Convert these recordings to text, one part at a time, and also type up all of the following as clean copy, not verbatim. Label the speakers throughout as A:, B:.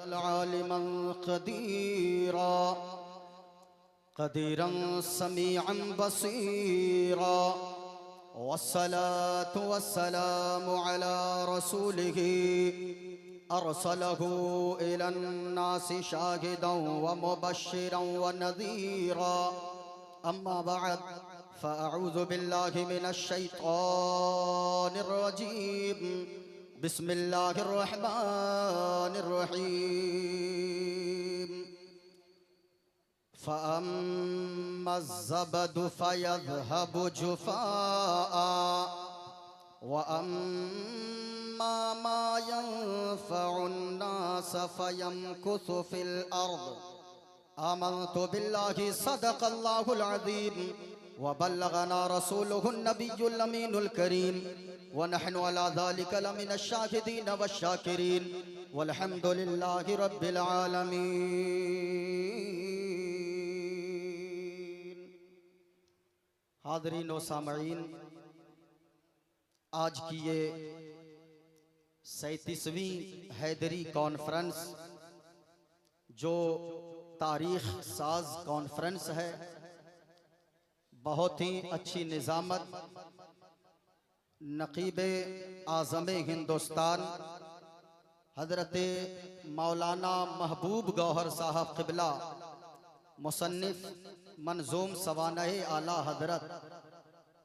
A: आलिमन क़दीरा क़दीरन समीअन बसीरा वस्सलातु वस्सलामु अला रसूलिही अरसलहु इलन नासि शाहिदन व मुबश्शिरन व नज़ीरा अम्मा बअद फ़अऊज़ु बिल्लाहि मिनश शैतानिर रजीम बिस्मिल्लाहिर रहमानिर रहीम फ़अम्मज़्ज़बदु फ़यज़हबु जुफ़ाआ व अम्मा मा यंफ़उन्नास फ़यमकुसु फ़िल अर्ज़ आमन्तु बिल्लाहि सदक़ल्लाहुल अज़ीम व बल्लगना रसूलुहुन नबियुल अमीनुल करीम व नहनु अला ज़ालिका लमिनश शाहिदीन वश्शाकिरीन वल्हम्दुलिल्लाहि रब्बिल आलमीन। हाज़रीन व सामईन, आज की ये 37वीं हैदरी कॉन्फ्रेंस जो तारीख साज कॉन्फ्रेंस है, बहुत ही अच्छी निज़ामत नक़ीबे आज़म हिंदुस्तान हज़रत मौलाना महबूब गौहर साहब क़िबला मुसन्निफ़ मंज़ूम सवानह आला हज़रत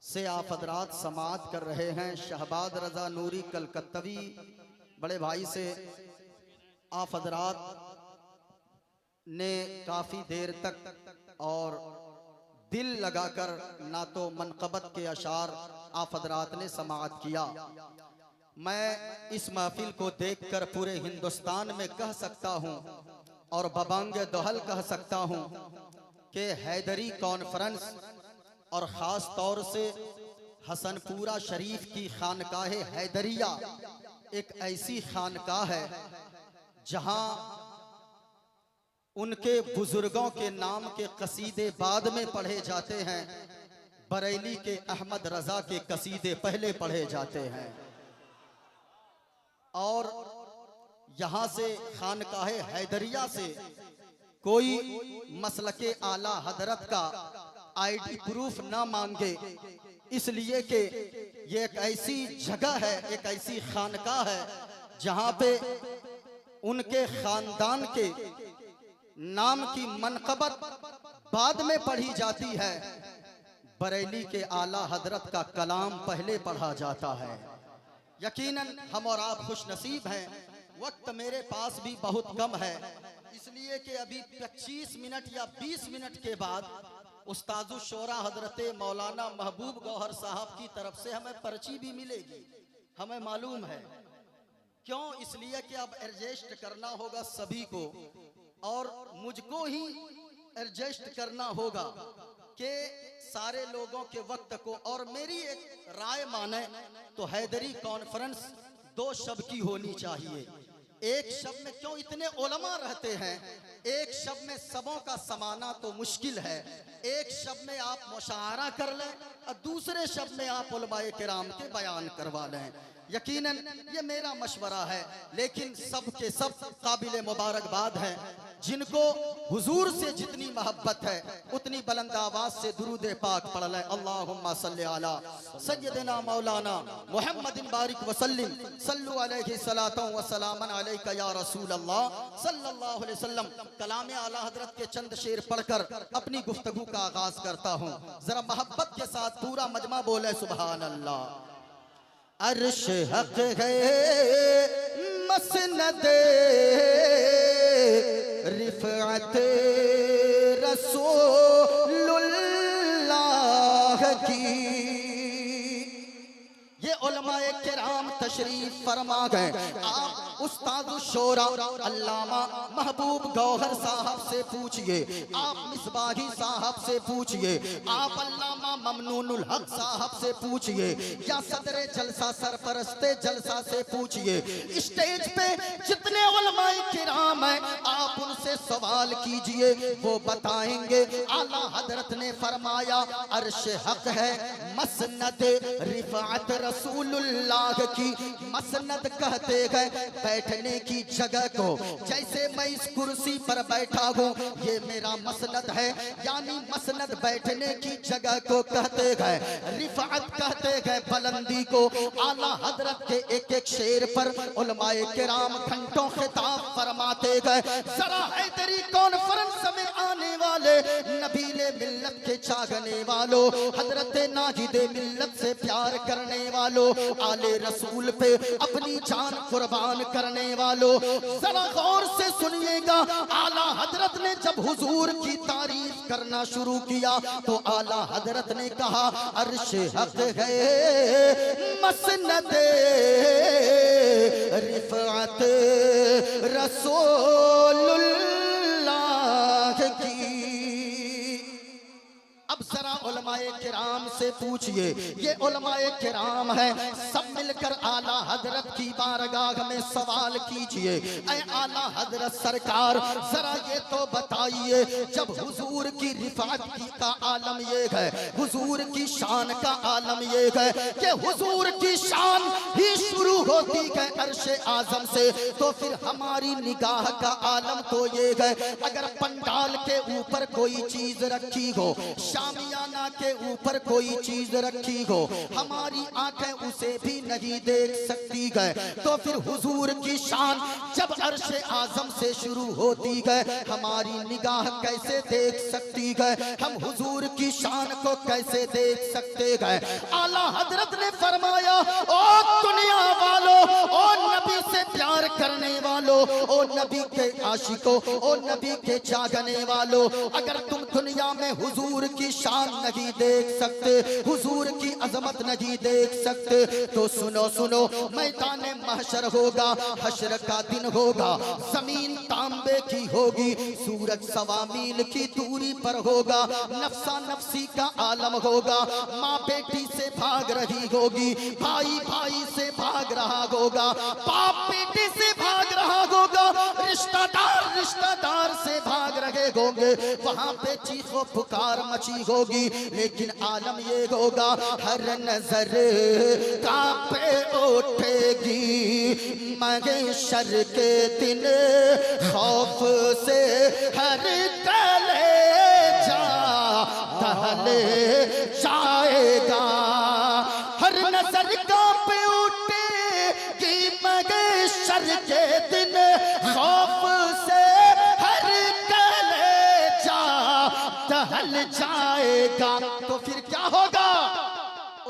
A: से आप हज़रात समाअत कर रहे हैं। शहबाद रज़ा नूरी कलकत्तवी बड़े भाई से आप हज़रात ने काफ़ी देर तक और दिल लगाकर ना तो मनक़बत के अशार आप हज़रात ने समाअत किया। मैं इस महफिल को देखकर पूरे हिंदुस्तान में कह सकता हूँ और बबांगे दोहल कह सकता हूँ कि हैदरी कॉन्फ्रेंस और ख़ास तौर से हसनपुरा शरीफ की खानकाह हैदरिया एक ऐसी खानकाह है जहाँ उनके बुजुर्गों के नाम के कसीदे बाद में पढ़े जाते हैं, बरेली के अहमद रजा के कसीदे पहले पढ़े जाते हैं। और यहाँ से खानकाह हैदरिया से कोई मसलके आला हजरत का आईडी प्रूफ ना मांगे, इसलिए कि ये एक ऐसी जगह है, एक ऐसी खानकाह है जहाँ पे उनके खानदान के नाम की मनक़बत बाद में पढ़ी जाती है, बरेली के आला हजरत का कलाम पहले पढ़ा जाता है। यकीनन हम और आप खुश नसीब हैं। वक्त मेरे पास भी बहुत कम है, इसलिए कि अभी 25 मिनट या 20 मिनट के बाद उस्तादुश शोरा हजरत मौलाना महबूब गौहर साहब की तरफ से हमें पर्ची भी मिलेगी। हमें मालूम है क्यों, इसलिए कि अब एडजस्ट करना होगा सभी को और मुझको ही एडजस्ट करना होगा कि सारे लोगों के वक्त को। और मेरी एक राय माने तो हैदरी कॉन्फ्रेंस 2 शब की होनी चाहिए। एक शब में क्यों इतने उलमा रहते हैं, एक शब में सबों का समाना तो मुश्किल है। एक शब में आप मुशायरा कर लें और दूसरे शब में आप उलमाए किराम के बयान करवा लें। यकीनन ये मेरा मशवरा है, लेकिन सब के सब काबिल मुबारकबाद हैं जिनको हुजूर से जितनी मोहब्बत है उतनी बुलंद आवाज से दुरूद पाक पढ़ लें। अल्लाहुम्मा सल्ली अला सय्यदना मौलाना मुहम्मदिन बारिक वसल्लिम सल्लु अलैहि सलातु व सलामन अलैका या रसूल अल्लाह सल्लल्लाहु अलैहि वसल्लम। कलाम आला हजरत के चंद शेर पढ़कर अपनी गुफ्तगू का आगाज करता हूँ। जरा मोहब्बत के साथ पूरा मजमा बोले सुभान अल्लाह। अर्श हक है मसनदे रिफ़अत रसूलुल्लाह की। ये उलमाए किराम तशरीफ फरमा गए। आप उस्तादुश शोरा अल्लामा महबूब गौहर साहब से पूछिए, आप मिसबाही साहब से पूछिए, आप अल्लामा ममनूनुल हक साहब से पूछिए, या सदरे जलसा सरपरस्ते जलसा से पूछिए। स्टेज पे जितने उलमाए किराम हैं आप उनसे सवाल कीजिए वो बताएंगे। आला हजरत ने फरमाया अर्श हक है मसनद रिफात रसूलुल्लाह की। मसनद कहते हैं बैठने की जगह को, जैसे मैं इस कुर्सी पर बैठा हूँ ये मेरा मसनद है, यानी मसनद बैठने की जगह को कहते हैं। रिफात कहते हैं बुलंदी को। आला हजरत के एक एक शेर पर उलमाए किराम घंटों खिताब फरमाते गए। जरा हैदरी कॉन्फ्रेंस में आने वाले नबीले मिल्लत के चाहने वालों, हजरत नाजिदे मिल्लत से प्यार करने वालों, आले रसूल पे अपनी जान कुर्बान करने वालों, जरा गौर से सुनिएगा। आला हजरत ने जब हुजूर की तारीफ करना शुरू किया तो आला हजरत ने कहा अर्श हक है मसनद रिफात रसूलुल्लाह की। अब जरा उलमाए किराम से पूछिए, ये उलमाए किराम है, सब मिलकर आला हजरत की बारगाह में सवाल कीजिए। ऐ आला हजरत सरकार जरा ये तो बताइए, जब हुजूर की रिफात की का आलम ये है, हुजूर की शान का आलम ये है कि हुजूर की शान ही शुरू होती है अर्शे आजम से, तो फिर हमारी निगाह का आलम तो ये है अगर पंडाल के ऊपर कोई चीज रखी हो, शामियाना के ऊपर कोई चीज रखी हो, हमारी आंखें उसे भी नहीं देख सकती है, तो फिर हुजूर की शान जब अर्शे आजम से शुरू होती है हमारी निगाह कैसे देख सकती है, हम हुजूर की शान को कैसे देख सकते हैं। आला हजरत ने फरमाया ओ दुनिया वालों, ओ नबी से प्यार करने वालों, ओ नबी के आशिकों, ओ नबी के चाहने वालों, अगर तुम दुनिया में हुजूर की शान नहीं देख सकते, हुजूर की अजमत नहीं देख सकते, तो सुनो सुनो, मैदान महशर होगा, हशर का दिन होगा, जमीन तांबे की होगी, सूरज सवा मील की दूरी पर होगा, नफसा नफसी का आलम होगा, माँ बेटी से भाग रही होगी, भाई भाई से भाग रहा होगा, बाप बेटे से भाग रहा होगा, रिश्तेदार रिश्तेदार से भाग रहे होंगे, वहां पे चीखो पुकार मची होगी, लेकिन आलम ये होगा हर नजर कांपे उठेगी महशर के दिन, खौफ से हर कलेजा दहले जाएगा, हर नजर कांपे उठेगी महशर के दिन, खौफ से हर कलेजा दहल जाएगा, तो फिर क्या होगा?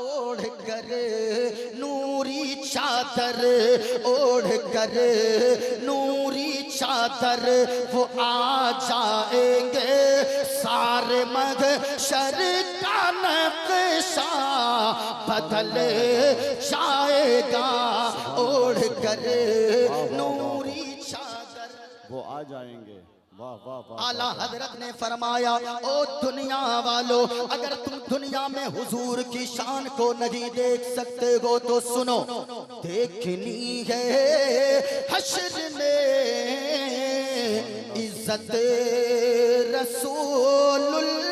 A: ओढ़ कर नूरी चादर, ओढ़ कर नूरी चादर, वो आ जाएंगे सारे महशर का नक्शा बदल जाएगा, ओढ़ कर नूरी चादर
B: वो आ जाएंगे। वाह वाह वाह।
A: आला हजरत ने फरमाया ओ दुनिया वालों, अगर तुम दुनिया में हुजूर की शान को नहीं देख सकते हो तो सुनो, देखनी है हश्र में इज्जत रसूलुल्लाह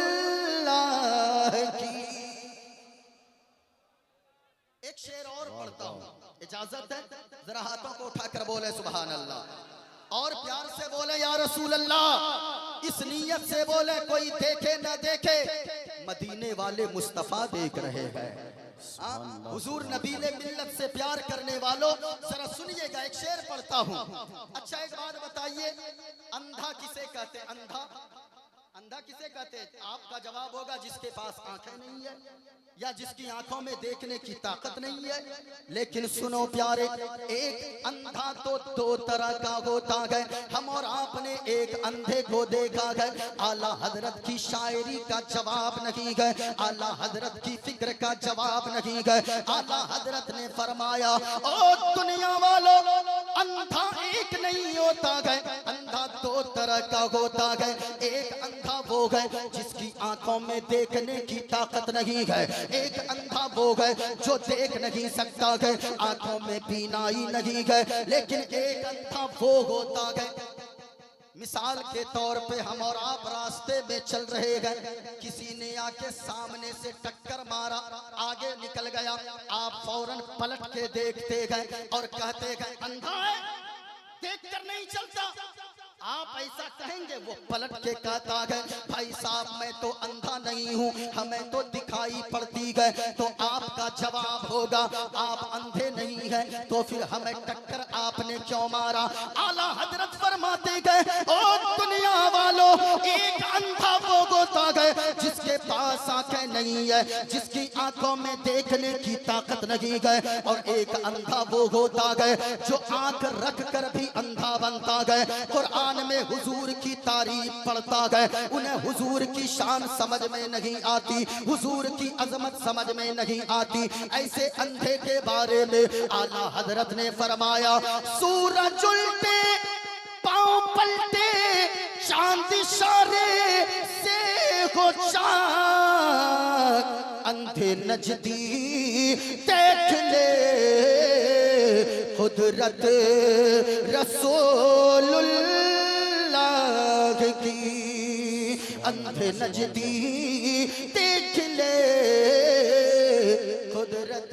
A: की। एक शेर और पढ़ता हूं, इजाजत है? जरा हाथों को उठाकर बोले सुभान अल्लाह, और प्यार से बोले या रसूल अल्लाह, इस नीयत से बोले कोई देखे न देखे, मदीने वाले मुस्तफा देख रहे हैं। हुजूर नबीले मिल्लत से प्यार करने वालों जरा सुनिएगा, एक शेर पढ़ता हूं। अच्छा एक बात बताइए, अंधा किसे कहते? अंधा अंधा किसे कहते? आपका जवाब होगा जिसके पास आंखें नहीं है या जिसकी आंखों में देखने की ताकत नहीं है। लेकिन सुनो प्यारे, एक अंधा तो दो तरह का होता है, हम और आपने एक अंधे को देखा है, आला हजरत की शायरी का जवाब नहीं है, आला हजरत की फिक्र का जवाब नहीं है। आला हजरत ने फरमाया ओ दुनिया वालों, अंधा एक नहीं होता है, अंधा दो तरह का होता है। एक अंधा वो है जिसकी आंखों में देखने की ताकत नहीं है, एक अंधा वो है जो देख नहीं सकता है, आंखों में बीनाई नहीं है, लेकिन एक अंधा वो होता है, मिसाल के तौर पे हम और आप रास्ते में चल रहे हैं, किसी ने आके सामने से टक्कर मारा, आगे निकल गया, आप फौरन पलट के देखते गए और कहते गए अंधा है, देख कर नहीं चलता। आप ऐसा कहेंगे, वो पलट के कहता है भाई साहब मैं तो अंधा नहीं हूँ, हमें तो दिखाई पड़ती है। तो आपका जवाब होगा आप अंधे नहीं हैं, तो फिर हमें टक्कर आपने क्यों मारा। आला हजरत फरमाते गए ओ दुनिया वालों, एक अंधा वो होता है जिसके पास आंखें नहीं है, जिसकी आंखों में देखने की ताकत नहीं है, और एक अंधा वो होता है जो आंख रख कर भी अंधा बनता है। कुरान में हुजूर की तारीफ पढ़ता है, उन्हें हुजूर की शान समझ में नहीं आती, हुजूर की अजमत समझ में नहीं आती। ऐसे अंधे के बारे में आला हजरत ने फरमाया सूरज उल्टे पांव पलटे चांद इशारे से हो चाक, अंधे नजदीक देख ले कुदरत रसूलुल्लाह की, अंधे नजदीक देख ले कुदरत।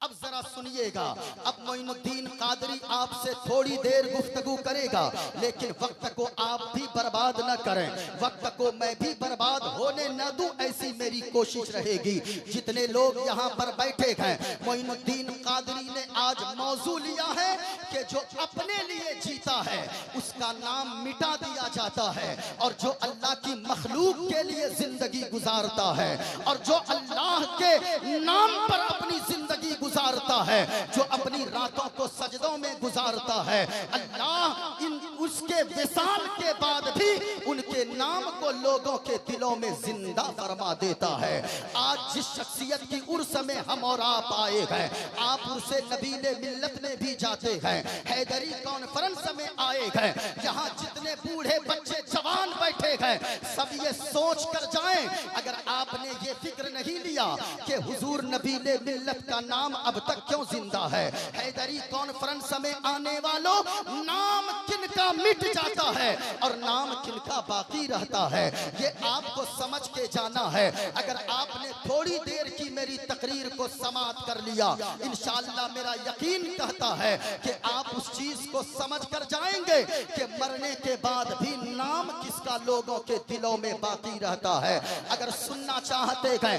A: अब जरा सुनिएगा, अब मोइनुद्दीन कादरी आपसे थोड़ी देर गुफ्तगू करेगा, लेकिन वक्त को आप भी बर्बाद न करें, वक्त को मैं भी बर्बाद होने न दूं, ऐसी मेरी कोशिश रहेगी। जितने लोग यहाँ पर बैठे हैं, मोइनुद्दीन कादरी ने आज मौजू लिया है कि जो अपने लिए जीता है उसका नाम मिटा दिया जाता है, और जो अल्लाह की मखलूक के लिए जिंदगी गुजारता है, और जो अल्लाह के नाम पर अपनी जिंदगी गुजारता है, जो अपनी रातों को सजदों में गुजारता है, अल्लाह इन उसके विसाल के बाद भी उनके नाम को लोगों के दिलों में जिंदा फरमा देता है। आज जिस शख्सियत की उर्स में हम और आप आए हैं, आप उर्से नबीले मिल्लत में भी जाते हैं, हैदरी कॉन्फ्रेंस में आए हैं, यहाँ जितने बूढ़े बच्चे जवान बैठे हैं सब ये सोच कर जाएं, अगर आपने ये फिक्र नहीं लिया कि हुजूर नबीले मिल्लत का नाम अब तक क्यों जिंदा है। हैदरी कॉन्फ्रेंस में आने वालों, नाम किनका मिट जाता है और नाम किनका बाकी रहता है, ये आपको समझ के जाना है। अगर आपने थोड़ी देर की मेरी तकरीर को समाप्त कर लिया, इंशाअल्लाह मेरा यकीन कहता है कि आप उस चीज को समझ कर जाएंगे कि मरने के बाद भी नाम किसका लोगों के दिलों में बाकी रहता है। अगर सुनना चाहते हैं,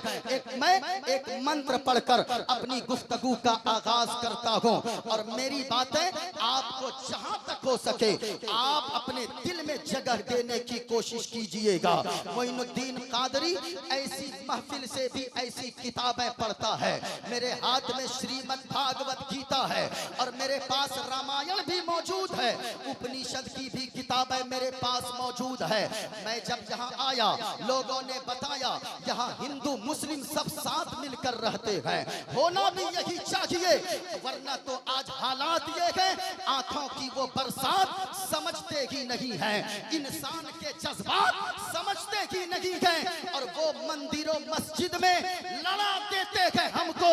A: मैं एक मंत्र पढ़कर अपनी गुफ्तगू का आगाज करता हूँ, और मेरी बातें आपको जहां तक हो सके आप अपने दिल में जगह देने की कोशिश कीजिएगा। मोइनुद्दीन कादरी ऐसी महफिल से भी ऐसी किताबें पढ़ता है, मेरे हाथ में श्रीमद् भागवत गीता है, और मेरे पास रामायण भी मौजूद है, उपनिषद की भी किताबें मेरे पास मौजूद है। मैं जब यहाँ आया, लोगों ने बताया यहाँ हिंदू मुस्लिम सब साथ मिलकर रहते हैं, होना भी यही चाहिए, वरना तो आज हालात ये है आंखों की वो बरसात समझते ही नहीं है, इंसान के जज्बात समझते ही नहीं है, और वो मंदिरों मस्जिद में लड़ा देते हैं हमको,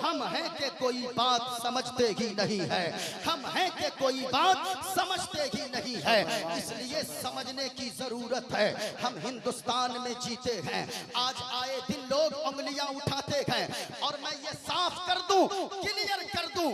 A: हम हैं कि कोई बात समझते ही नहीं है, हम हैं कि कोई बात समझते ही नहीं है। इसलिए समझने की जरूरत है। हम हिंदुस्तान में जीते हैं, आज आए दिन लोग उंगलियां उठाते हैं, और मैं ये साफ कर दूं, क्लियर कर दूं,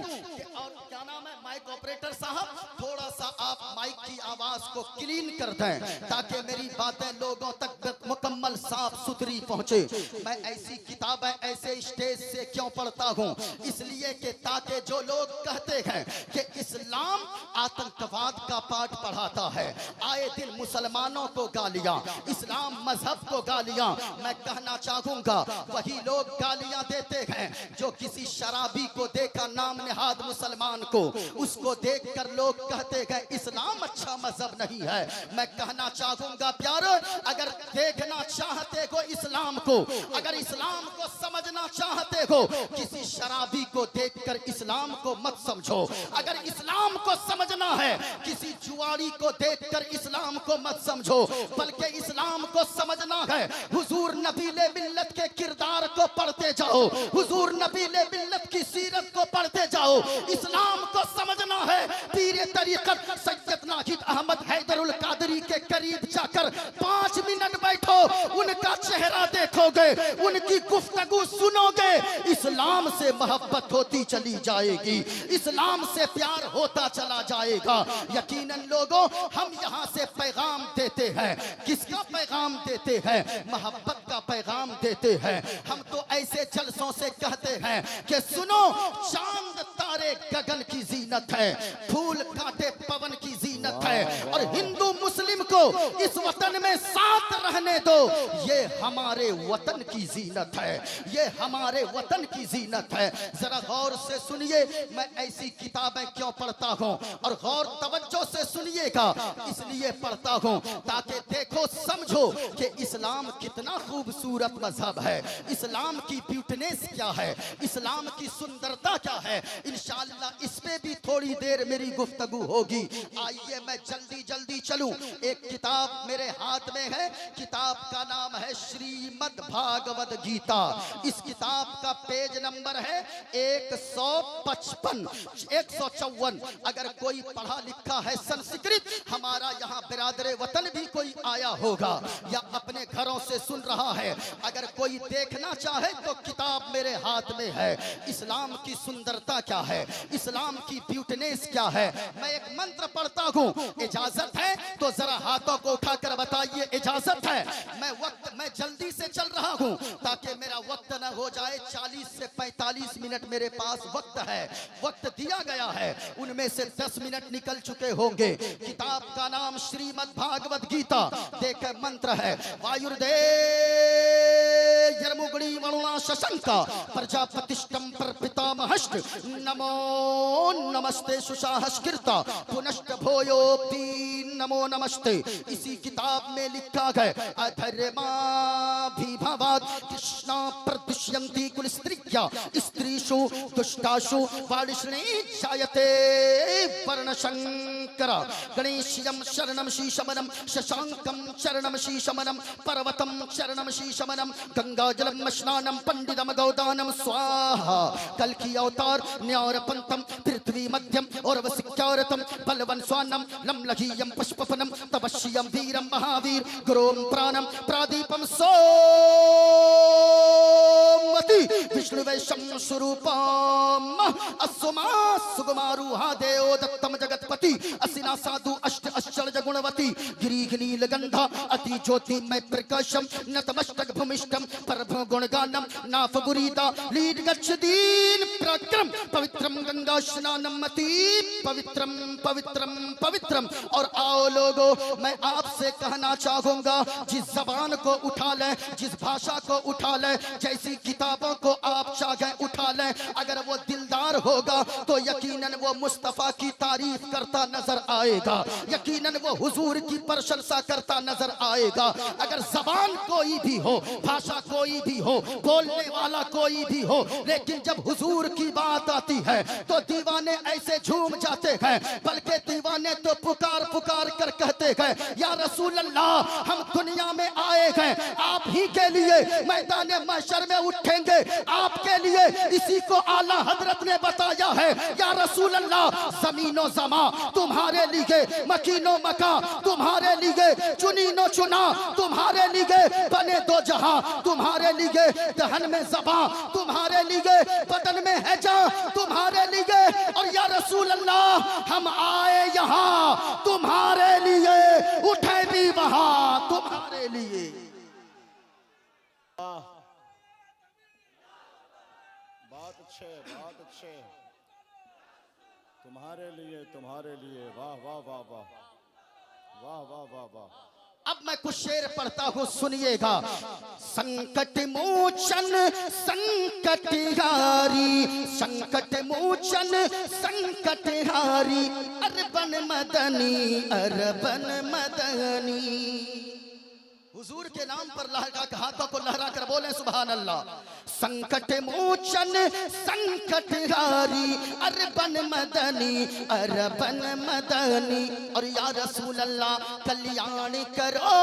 A: और क्या नाम है माइक ऑपरेटर साहब, थोड़ा सा आप माइक की आवाज को क्लीन कर दें ताकि मेरी बातें लोगों तक मुकम्मल साफ सुथरी पहुंचे। मैं ऐसी किताबें ऐसे स्टेज से क्यों पढ़ता हूं, इसलिए कि ताकि जो लोग कहते हैं कि इस्लाम आतंकवाद का पाठ पढ़ाता है, आए दिन मुसलमानों को गालियां, इस्लाम मजहब को गालियां, मैं कहना चाहूंगा वही लोग गालियां देते हैं जो किसी शराबी को देखा नाम निहाद मुसलमान को, उसको देखकर लोग कहते हैं इस्लाम अच्छा मजहब नहीं है। मैं कहना चाहूंगा प्यारो, अगर देखना चाहते हो इस्लाम को, अगर इस्लाम को समझना चाहते हो, किसी शराबी को देखकर इस्लाम को मत समझो। अगर इस्लाम को समझना है, किसी जुआरी को देखकर इस्लाम को मत समझो, बल्कि इस्लाम को समझना है हुजूर नबीले मिल्लत के किरदार को पढ़ते जाओ, हुजूर नबीले मिल्लत की सीरत को पढ़ते जाओ। इस्लाम को समझना है पीर तरीकत सैयद नाहिद अहमद हैदरुल कादरी के करीब जाकर 5 मिनट बैठो, उनका चेहरा देखोगे, उनकी गुफ्तगू सुनोगे, इस्लाम से मोहब्बत होती चली जाएगी, इस्लाम से प्यार होता चला जाएगा। यकीनन लोगों, हम यहाँ से पैगाम देते हैं। किसका पैगाम देते हैं? मोहब्बत का पैगाम देते हैं। हम तो ऐसे जलसों से कहते हैं कि सुनो, चांद तारे गगन की जीनत है, फूल कांटे पवन की जीनत है, और हिंदू मुस्लिम को इस वतन में साथ रहने दो, ये हमारे वतन की जीनत है, ये हमारे वतन की जीनत है। जरा गौर से सुनिए, मैं ऐसी किताबें क्यों पढ़ता हूँ, और गौर तवज्जो से सुनिएगा, इसलिए पढ़ता हूँ ताकि देखो, समझो कि इस्लाम कितना खूबसूरत मजहब है, इस्लाम की ब्यूटीनेस क्या है, इस्लाम की सुंदरता क्या है। इंशाअल्लाह इस पे भी थोड़ी देर मेरी गुफ्तगू होगी। आइए मैं जल्दी जल्दी चलूं। एक किताब मेरे हाथ में है, किताब का नाम है श्रीमद् भागवत गीता। इस किताब का पेज नंबर है 155 154। अगर कोई पढ़ा लिखा है संस्कृत, हमारा यहाँ बिरादरे वतन भी कोई आया होगा या अपने घरों से सुन रहा है, अगर कोई देखना चाहे तो किताब मेरे हाथ में है। इस्लाम की सुंदरता क्या है, इस्लाम की ब्यूटीनेस क्या है। मैं एक मंत्र पढ़ता हूँ, इजाजत है तो जरा हाथों को उठाकर बताइए इजाजत है। मैं जल्दी से चल रहा हूँ ताकि मेरा वक्त न हो जाए। 40 से 45 मिनट मेरे पास वक्त है, वक्त दिया गया है, उनमें से 10 मिनट निकल चुके होंगे। किताब का नाम श्रीमद् भागवत गीता। देखे मंत्र है, वायुर्दे यर्मुगुणी वरुणा शशंका प्रजापतिष्टम पर पितामहश्च नमो नमस्ते सुशाहस्कृता पुनश्च भोयोपि नमो नमस्ते। इसी किताब में लिखा है, अधर्माभिभवात् कृष्णा प्रदुष्यन्ति कुलस्त्रिया स्त्रीषु दुष्टासु वालिष्णे जायते वर्णशंकर। गणेशयं शरणं शीशमनं शशांकं चरणं शीशमनं पर्वतं चरणं शीशमनं गंगाजलं स्नानं पंडितम गौदानं स्वाहा। कल की अवतार न्यारपंतम पृथ्वी मध्यम और वसिक्यारतम बलवन स्वानम लमलघीयम पुष्पफनम तपस्यम वीरम महावीर गुरोम प्राणम प्रादीपम सोमति विष्णुवैशम स्वरूपम असुमा सुगमारूहा देव दत्तम जगतपति असिना साधु अष्ट आश्चर्य गुणवती गिरीघनील गंधा अति ज्योतिमय प्रकाशम नतमस्तक भूमिष्ठम परभ्र गुणगानम नाफगुरीता लीड गच्छदीन प्रक्रम पवित्रम गंगा स्नानम मति पवित्रम पवित्रम पवित्रम। और आओ लोगों, मैं आपसे कहना चाहूंगा, जिस जबान को उठा लें, जिस भाषा को उठा लें, जैसी किताबों को आप चाहे उठा लें, अगर वो दिलदार होगा तो यकीनन वो मुस्तफा की तारीफ करता नजर आएगा, यकीनन वो हुजूर की प्रशंसा करता नजर आएगा। अगर जबान कोई भी हो, भाषा कोई भी हो, बोलने वाला कोई भी हो, लेकिन जब हुजूर की बात आती है तो दीवाने ऐसे झूम जाते हैं, बल्कि दीवाने तो पुकार पुकार कर कहते हैं, या रसूल अल्लाह, हम दुनिया में आए हैं आप ही के लिए, मैदान महशर में उठेंगे आपके लिए। इसी को आला हजरत ने बताया है, या रसूल अल्लाह, जमीनो जमा तुम्हारे लिए, मकीनो मका तुम्हारे लिए, चुनीनो चुना तुम्हारे लिए, बने दो जहां तुम्हारे लिए, दहन में ज़बां तुम्हारे लिए, बदन में हैजा तुम्हारे लिए, और या रसूल अल्लाह, हम आए यहाँ तुम्हारे लिए, उठे भी वहां तुम्हारे लिए।
B: बात अच्छे, बात अच्छे, तुम्हारे लिए, तुम्हारे लिए, वाह वाह वाह वाह वाह वाह वाह वाह।
A: अब मैं कुछ शेर पढ़ता हूँ, सुनिएगा। संकट मोचन संकट हारी, संकट मोचन संकट हारी, अरबन मदनी अरबन मदनी। हुजूर के नाम पर हाथों को लहरा कर बोले सुभान अल्लाह। संकट मोचन संकट हारी अरबन मदनी अरबन मदनी। और या रसूल अल्लाह कल्याण करो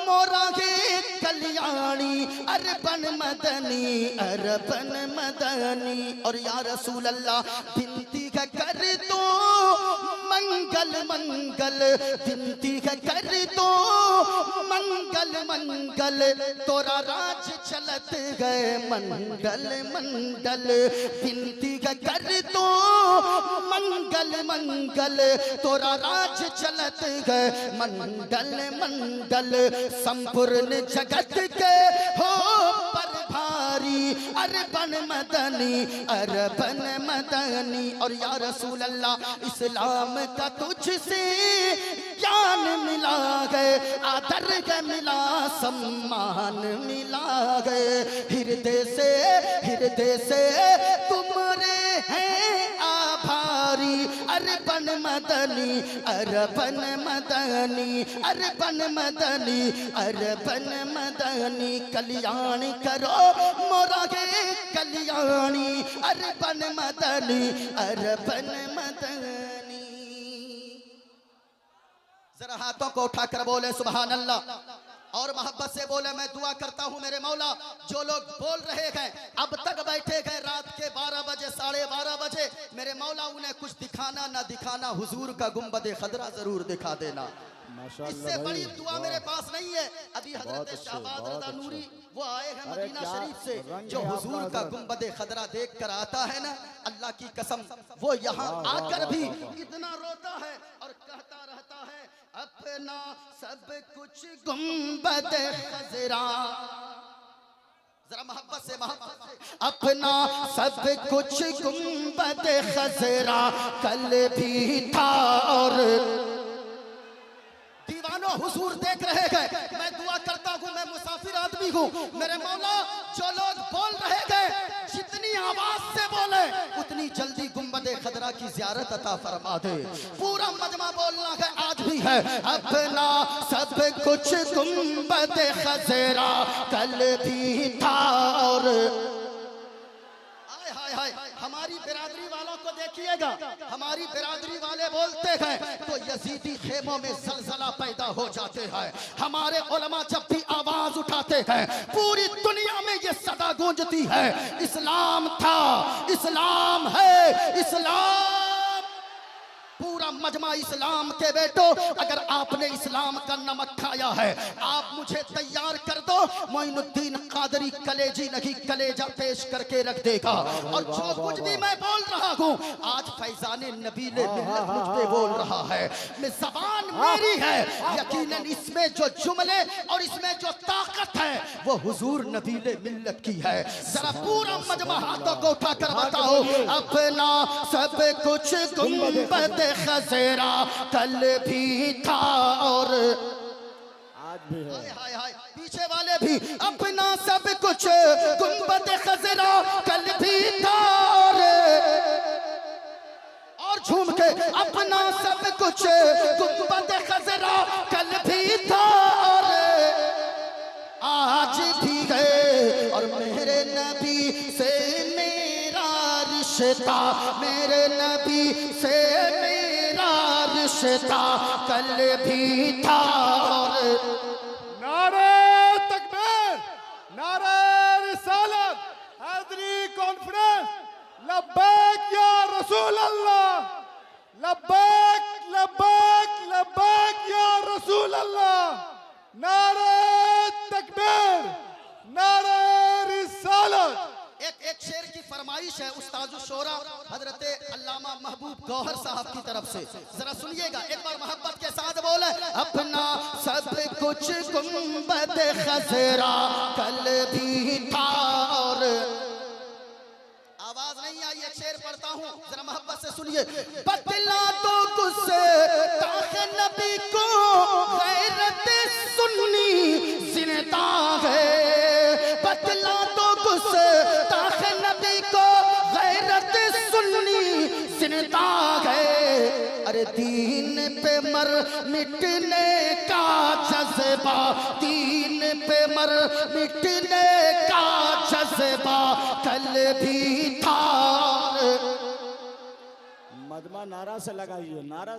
A: मोरा गे कल्याणी अरबन मदनी अरबन मदनी। और या रसूल अल्लाह बिनती कर दो मंगल मंगल, बिनती कर दो मंगल मंगल, तोरा राज चलत गए मंगल मंगल। बिनती कर दो मंगल मंगल, तोरा राज चलत गए मंगल मंगल। संपूर्ण जगत के हो पर भारी अरबन मदनी अरबन मदनी। और या रसूल अल्लाह इस्लाम का तुझसे ज्ञान मिला गए, आदर के मिला सम्मान मिला गए। हृदय से तुम्हारे हैं आभारी अरबन मदनी अरबन मदनी अरबन मदनी अरबन मदनी। कल्याण करो मोरा गे कल्याणी अरबन मदनी अरबन मदनी। जरा हाथों को उठाकर बोले सुभान अल्लाह और मोहब्बत से बोले मैं दुआ करता हूं मेरे मौला जो लोग बोल रहे हैं अब तक बैठे गए रात के 12 बजे 12:30 बजे, मेरे मौला उन्हें कुछ दिखाना ना दिखाना हुजूर का गुंबद खदरा जरूर दिखा देना। इससे बड़ी दुआ मेरे पास नहीं है। अभी हजरत शहबाज रज़ा नूरी वो आए हैं मदीना शरीफ से, जो हुजूर का गुंबद खदरा देख कर आता है ना, अल्लाह की कसम वो यहाँ आकर भी इतना रोता है और कहता रहता है अपना सब कुछ गुंबद खजरा। जरा मोहब्बत से अपना सब कुछ गुंबद खजरा कल भी था। और दीवानो हुजूर देख रहे गए, मैं दुआ करता हूँ मैं मुसाफिर आदमी हूँ, मेरे मौला जो लोग बोल रहे गए जितनी आवाज से बोले उतनी जल्दी गुंबद खदरा की ज़ियारत अता फरमा दे। पूरा मजमा बोलना है आज भी है अपना सब कुछ गुंबद खजरा कल भी था। और हमारी बिरादरी वालों को देखिएगा, हमारी बिरादरी वाले बोलते हैं तो यजीदी खेमों में जलजला पैदा हो जाते हैं। हमारे उलमा जब भी आवाज उठाते हैं पूरी दुनिया में ये सदा गूंजती है इस्लाम था इस्लाम है इस्लाम। पूरा मजमा इस्लाम के बेटो, अगर आपने इस्लाम का नमक खाया है आप मुझे तैयार कर दो, मोइनुद्दीन कादरी कलेजी नहीं कलेजा पेश करके रख देगा। और जो कुछ भी मैं बोल रहा हूँ आज फैजाने नबीले मिल्लत मुझ पे बोल रहा है, मैं जबान मेरी है, यकीनन इसमें जो जुमले और इसमें जो ताकत है वो हुजूर नबीले मिल्लत की है। जरा पूरा मजमा हाथों को उठाकर बताओ अपना सब कुछ गुंबद खजरा कल भी था और
B: आज भी है।
A: हाय हाय पीछे वाले भी अपना सब कुछ गुंबद खजरा कल भी था। और झूम के अपना सब कुछ गुंबद खजरा कल भी था और आज भी है। और मेरे नबी से मेरा रिश्ता, मेरे नबी से मेरा रिश्ता कल भी था। और
B: नारे तकबीर, नारे रिसालत, हैदरी कॉन्फ्रेंस, लब्बैक या रसूल अल्लाह, लब्बैक लब्बैक लब्बैक या रसूल अल्लाह। नारे तकबीर, नारे रिसालत।
A: एक शेर की फरमाइश है उस्तादु शोरा हजरत अल्लामा महबूब गौहर साहब की तरफ से, जरा सुनिएगा एक बार मोहब्बत के साथ बोले अपना सब कुछ गुंबद खजरा कल भी था। और आवाज नहीं आई, एक शेर पढ़ता हूँ जरा मोहब्बत से सुनिए। बतला दो गुस्से ताक़े नबी को गैरत सुन्नी जिंदा है, बतला दो गुस्से ताक़े नबी को गैरत सुन्नी जिंदा है। अरे दीन पे मर मिटने का जज्बा, दीन पे मर मिटने का जज्बा कल भी था।
B: मजमा नारा से लगाइए, नारा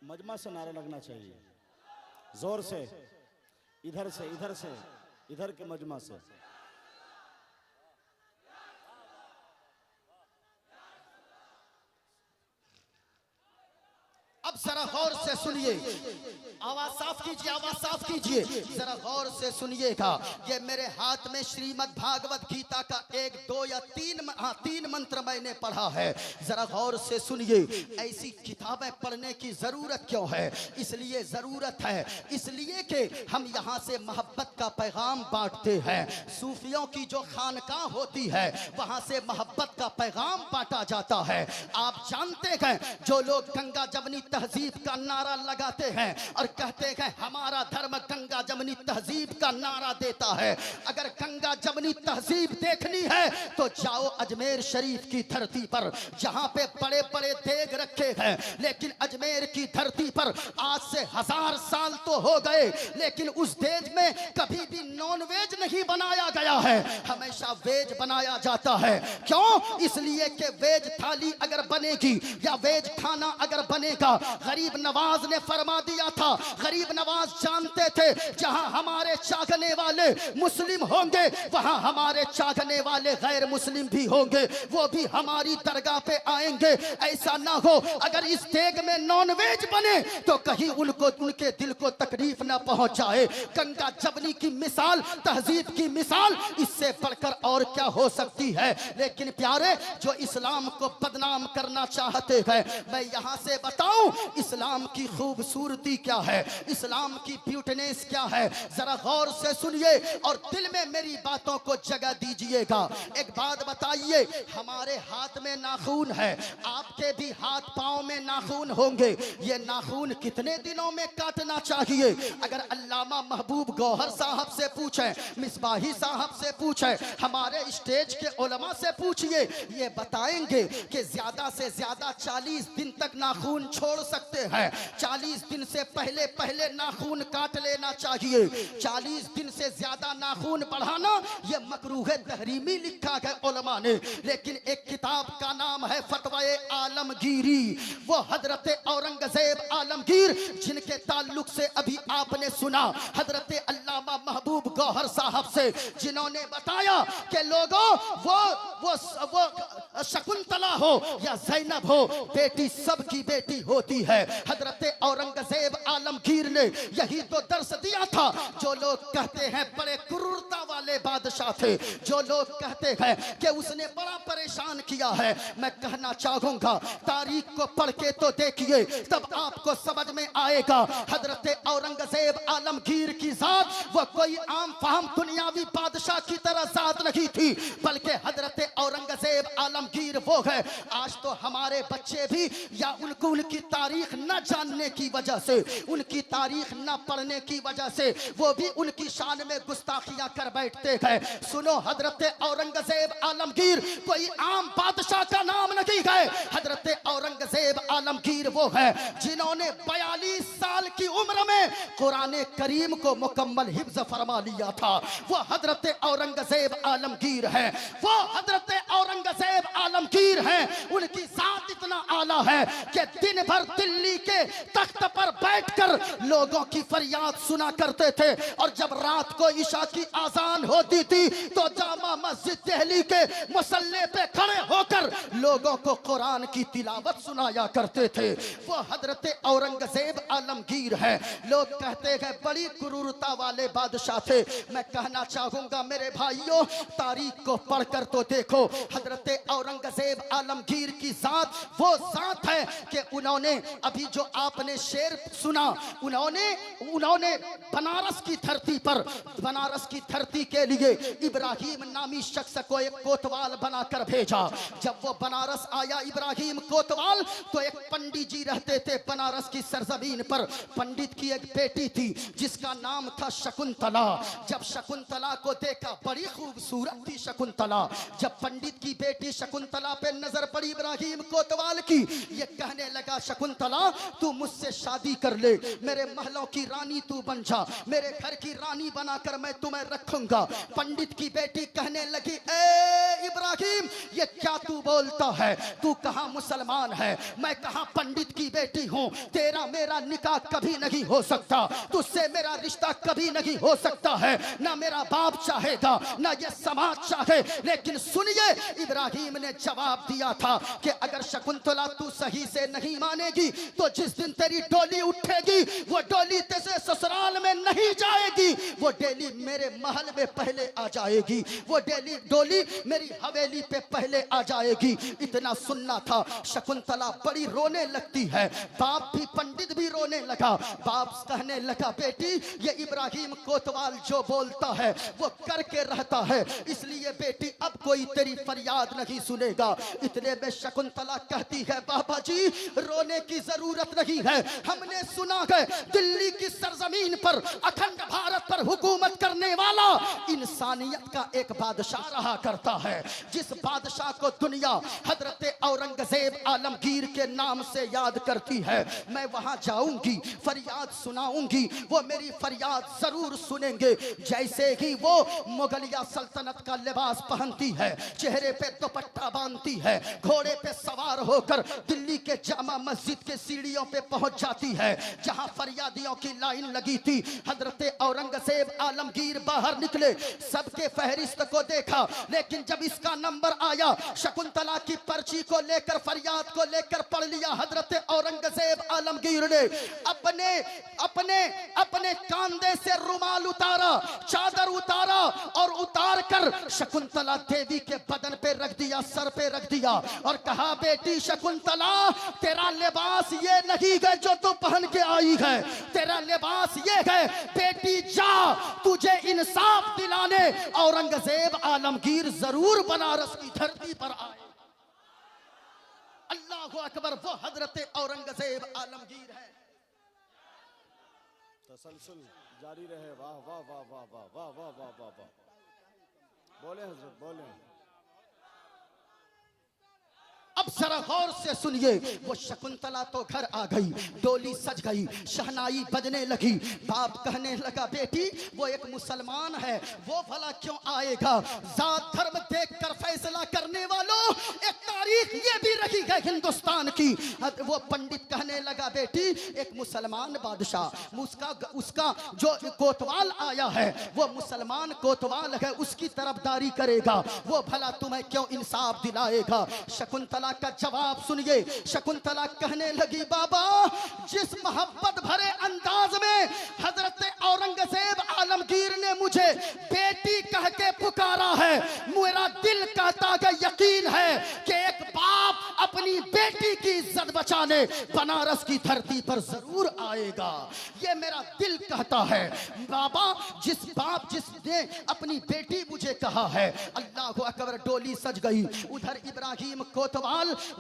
B: मजमा से नारा लगना चाहिए, जोर से, इधर से, इधर से, इधर के मजमा से।
A: अब जरा गौर से सुनिए, आवाज साफ कीजिए, आवाज साफ कीजिए, जरा गौर से सुनिएगा। ये मेरे हाथ में श्रीमद् भागवत गीता का 1, 2 या 3 मंत्र मैंने पढ़ा है। जरा गौर से सुनिए। ऐसी किताबें पढ़ने की जरूरत क्यों है? इसलिए जरूरत है इसलिए कि हम यहाँ से मोहब्बत का पैगाम बांटते हैं। सूफियों की जो खानकाह होती है वहाँ से मोहब्बत का पैगाम बांटा जाता है। आप जानते हैं जो लोग गंगा जमनी तहजीब का नारा लगाते हैं और कहते हैं हमारा धर्म गंगा जमनी तहजीब का नारा देता है। अगर गंगा जमनी तहजीब देखनी है तो जाओ अजमेर शरीफ की धरती पर, जहां पे बड़े बड़े देग रखे हैं। लेकिन अजमेर की धरती पर आज से 1000 साल तो हो गए, लेकिन उस देश में कभी भी नॉन वेज नहीं बनाया गया है, हमेशा वेज बनाया जाता है। क्यों? इसलिए कि वेज थाली अगर बनेगी या वेज खाना अगर बनेगा, गरीब नवाज ने फरमा दिया था, गरीब नवाज जानते थे जहां हमारे चाहने वाले मुस्लिम होंगे वहां हमारे चाहने वाले गैर मुस्लिम भी होंगे, वो भी हमारी दरगाह पे आएंगे। ऐसा ना हो अगर इस देग में नॉन वेज बने तो कहीं उनको उनके दिल को तकलीफ ना पहुंचाए। गंगा जमनी की मिसाल, तहजीब की मिसाल, इससे बढ़कर और क्या हो सकती है? लेकिन प्यारे जो इस्लाम को बदनाम करना चाहते हैं, मैं यहां से बताऊं इस्लाम की खूबसूरती क्या है, इस्लाम की ब्यूटीनेस क्या है। जरा गौर से सुनिए और दिल में मेरी बातों को जगह दीजिएगा। एक बात बताइए, हमारे हाथ में नाखून है, आपके भी हाथ पांव में नाखून होंगे। ये नाखून कितने दिनों में काटना चाहिए? अगर अल्लामा महबूब गौहर साहब से पूछे, मिसबाही साहब से पूछे, हमारे स्टेज के उलमा से पूछिए, ये बताएंगे कि ज्यादा से ज्यादा 40 दिन तक नाखून छोड़ सकते हैं। 40 दिन से पहले पहले नाखून काट लेना चाहिए। 40 दिन से ज्यादा नाखून बढ़ाना यह मकरूह तहरीमी लिखा है उलमा ने। लेकिन एक किताब का नाम है फतवाए आलमगीरी, वो हजरत औरंगजेब आलमगीर जिनके ताल्लुक से अभी आपने सुना, हजरत अल्लामा महबूब गौहर साहब से, जिन्होंने बताया कि लोगों वो शकुंतला हो या जैनब हो, बेटी सबकी बेटी होती है। हजरत औरंगजेब आलमगीर ने यही तो दर्श दिया था। जो लोग कहते हैं बड़े क्रूरता वाले बादशाह थे, जो लोग कहते हैं कि उसने बड़ा परेशान किया है, मैं कहना चाहूंगा तारीख को पढ़ के तो देखिए, तब आपको समझ में आएगा। हजरत औरंगजेब आलमगीर की जात वो कोई आम फाहम दुनियावी बादशाह की तरह जात नहीं थी, बल्कि हजरत औरंगजेब आलमगीर वो है। आज तो हमारे बच्चे भी या उनको उनकी तारीख न जानने की वजह से, उनकी तारीख न पढ़ने की वजह से वो भी उनकी शान में गुस्ताखियां कर बैठते हैं। सुनो, हजरत औरंगजेब आलमगीर कोई आम बादशाह का नाम नहीं है। हजरत औरंगजेब आलमगीर वो है जिन्होंने 42 साल की उम्र में कुरान करीम को मुकम्मल हिफ्ज फरमा लिया था। वो हजरत औरंगजेब आलमगीर है, वो हजरत औरंगजेब आलमगीर है। उनकी जात इतना आला है कि दिन भर दिल्ली के तख्त पर बैठकर लोगों की फरियाद सुना करते थे, और जब रात को ईशा की आजान होती थी तो जामा मस्जिद दिल्ली के मुसल्ले पे खड़े होकर लोगों को कुरान की तिलावत सुनाया करते थे। वो हजरत औरंगजेब आलमगीर है। लोग कहते हैं बड़ी क्रूरता वाले बादशाह थे। मैं कहना चाहूंगा मेरे भाइयों, तारीख को पढ़कर तो देखो। हजरत औरंगजेब आलमगीर की जात वो जात है कि उन्होंने अभी जो आपने शेर सुना, उन्होंने बनारस की धरती पर, बनारस की धरती के लिए इब्राहिम नामी शख्स को एक कोतवाल बनाकर भेजा। जब वो बनारस आया इब्राहिम कोतवाल, तो एक पंडित जी रहते थे बनारस की सरजमीन पर। पंडित की एक बेटी थी जिसका नाम था शकुंतला। जब शकुंतला को देखा, बड़ी खूबसूरत थी शकुंतला। जब पंडित की बेटी शकुंतला पे नजर पड़ी इब्राहिम कोतवाल की। ये कहने लगा शकुंतला तू मुझसे शादी कर ले, मेरे महलों की रानी तू बन जा, मेरे घर की रानी बनाकर मैं तुम्हें रखूंगा। पंडित की बेटी कहने लगी ए इब्राहिम ये क्या तू बोलता है, तू कहां मुसलमान है, मैं कहां पंडित की बेटी हूं, तेरा मेरा निकाह कभी नहीं हो सकता, तुझसे मेरा रिश्ता कभी नहीं हो सकता है, ना मेरा बाप चाहेगा ना ये समाज चाहे। लेकिन सुनिए इब्राहिम ने जवाब दिया था कि अगर शकुंतला तू सही से नहीं मानेगी तो जिस दिन तेरी डोली उठेगी वो डोली तेरे ससुराल में नहीं जाएगी, वो डोली मेरे महल में पहले आ जाएगी, वो डोली मेरी हवेली पे पहले आ जाएगी। इतना सुनना था। शकुंतला बड़ी रोने लगती है, बाप भी पंडित भी रोने लगा। बाप कहने लगा बेटी ये इब्राहिम कोतवाल जो बोलता है वो करके रहता है, इसलिए बेटी अब कोई तेरी फरियाद नहीं सुनेगा। इतने में शकुंतला कहती है बाबा जी रोने की जरूरत नहीं है, हमने सुना है दिल्ली की सरजमीन पर अखंड भारत पर हुकूमत करने वाला इंसानियत का एक बादशाह रहा करता है, जिस बादशाह को दुनिया हजरत औरंगजेब आलमगीर के नाम से याद करती है। मैं वहां जाऊंगी, फरियाद सुनाऊंगी, वो मेरी फरियाद जरूर सुनेंगे। जैसे ही वो मुगलिया सल्तनत का लिबास पहनती है, चेहरे पे दुपट्टा बांधती है, घोड़े पे सवार होकर दिल्ली के जामा मस्जिद के सीढ़ियों पे पहुंच जाती है जहां फरियादियों की लाइन लगी थी। हजरत औरंगजेब आलमगीर बाहर निकले, सबके फहरिस्त को देखा, लेकिन जब इसका नंबर आया शकुंतला की पर्ची को लेकर फरियाद को लेकर पढ़ लिया। हजरत औरंगजेब आलमगीर ने अपने अपने अपने कांधे से रुमाल उतारा, चादर उतारा और उतार कर शकुंतला देवी के बदन पे रख दिया, सर पे रख दिया और कहा बेटी शकुंतला तेरा लिबास ये नहीं है जो तू पहन के आई है, तेरा लिबास ये है बेटी जा तुझे इंसाफ दिलाने औरंगजेब आलमगीर जरूर बनारस की धरती पर आए। अल्लाह अकबर, वो हजरत औरंगजेब आलमगीर है।
B: तसलसल जारी रहे। वाह वाह वाह वाह वाह वाह वाह वाह वाह वाह। बोले हजरत बोले।
A: अब जरा गौर से सुनिए, वो शकुंतला तो घर आ गई, डोली सज गई, शहनाई बजने लगी। बाप कहने लगा बेटी वो एक मुसलमान है, वो भला क्यों आएगा, जात धर्म देखकर फैसला करने वालों एक तारीख ये भी रखी है हिंदुस्तान की। वो पंडित कहने लगा बेटी एक मुसलमान बादशाह उसका जो कोतवाल आया है वो मुसलमान कोतवाल है, उसकी तरफदारी करेगा, वो भला तुम्हें क्यों इंसाफ दिलाएगा। शकुंतला का जवाब सुनिए। शकुंतला कहने लगी बाबा जिस मोहब्बत भरे अंदाज में हजरत औरंगजेब आलमगीर ने मुझे बेटी कह के पुकारा है, मेरा दिल कहता है यकीन है कि एक बाप अपनी बेटी की इज्जत बचाने बनारस की धरती पर जरूर आएगा, ये मेरा दिल कहता है। बाबा जिस बाप जिसने अपनी बेटी मुझे कहा है, अल्लाह अकबर, डोली सज गई। उधर इब्राहिम कोतवाल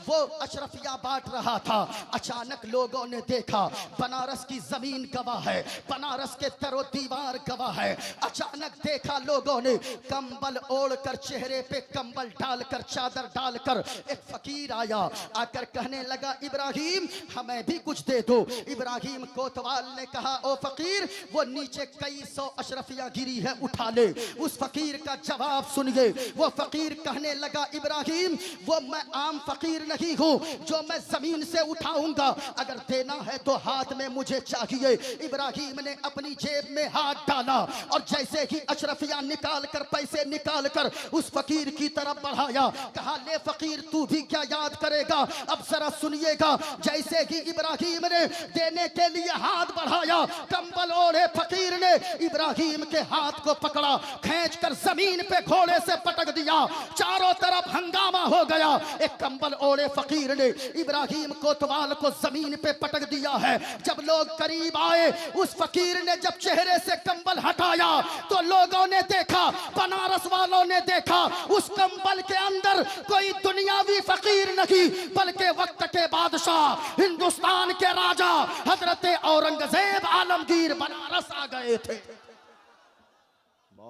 A: वो अशरफिया बांट रहा था। अचानक लोगों ने देखा बनारस की जमीन गवाह है, बनारस के तरो दीवार गवाह है। अचानक देखा लोगों ने कंबल ओढ़कर, चेहरे पे कंबल डालकर, चादर डालकर एक फकीर आया, आकर कहने लगा इब्राहिम हमें भी कुछ दे दो। इब्राहिम कोतवाल ने कहा ओ फकीर वो नीचे कई सौ अशरफिया गिरी है, उठा ले। उस फकीर का जवाब सुनिए। वो फकीर कहने लगा इब्राहिम वो मैं आम फकीर नहीं हूं जो मैं जमीन से उठाऊंगा, अगर देना है तो हाथ में मुझे चाहिए। इब्राहिम ने अपनी जेब में हाथ डाला और जैसे ही अशरफिया निकाल कर, पैसे निकाल कर उस फकीर की तरफ बढ़ाया, कहा ले फकीर तू भी क्या याद करेगा। अब जरा सुनिएगा, जैसे ही इब्राहिम ने देने के लिए हाथ बढ़ाया, कंबल ओढ़े फकीर ने इब्राहिम के हाथ को पकड़ा, खींचकर जमीन पे घोड़े से पटक दिया। चारों तरफ हंगामा हो गया। एक कंबल ओढ़े फकीर ने इब्राहिम कोतवाल को जमीन पे पटक दिया है। जब लोग करीब आए, उस फकीर ने जब चेहरे से कंबल हटाया तो लोगों ने देखा, बनारस वालों ने देखा, उस कंबल के अंदर कोई दुनियावी फकीर नहीं बल्कि वक्त के बादशाह, हिंदुस्तान के राजा हजरत औरंगजेब आलमगीर बनारस आ गए थे।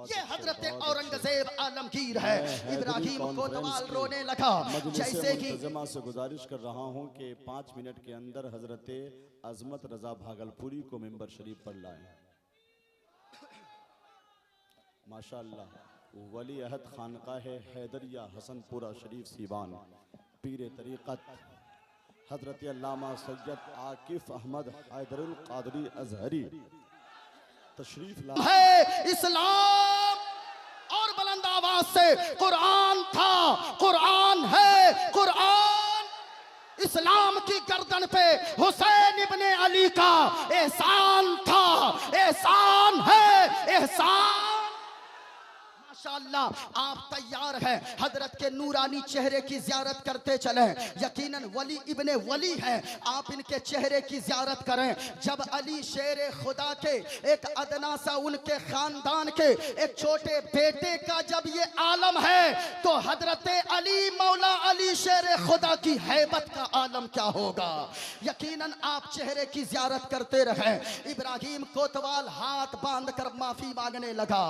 A: ये हजरत औरंगजेब आलमगीर है। इब्राहिम कोतवाल रोने लगा जैसे कि
B: मुंतज़िमा से गुजारिश कर रहा हूं कि 5 मिनट के अंदर हजरत अजमत रजा भागलपुरी को मेंबर शरीफ पर लाएं। माशाअल्लाह वली अहद खानकाह हैदरिया हसनपुरा शरीफ सीवान पीर तरीक़त हजरत अल्लामा सैयद आकिफ अहमद हैदरुल कादरी अजहरी तशरीफ ला
A: है इस्लाम और बुलंद आवाज से कुरान था, कुरान है, कुरान। इस्लाम की गर्दन पे हुसैन इब्ने अली का एहसान था, एहसान है, एहसान। माशाअल्लाह आप तैयार हैं हजरत के नूरानी चेहरे की ज़ियारत करते चलें। यकीनन वली इब्ने वली हैं, आप इनके चेहरे की ज़ियारत करें। जब अली शेर खुदा के एक अदना सा उनके खानदान के एक छोटे बेटे का जब ये आलम है तो हजरत अली मौला अली शेर खुदा की हैबत का आलम क्या होगा। यकीनन आप चेहरे की ज़ियारत करते रहें। इब्राहिम कोतवाल हाथ बांध कर माफी मांगने लगा।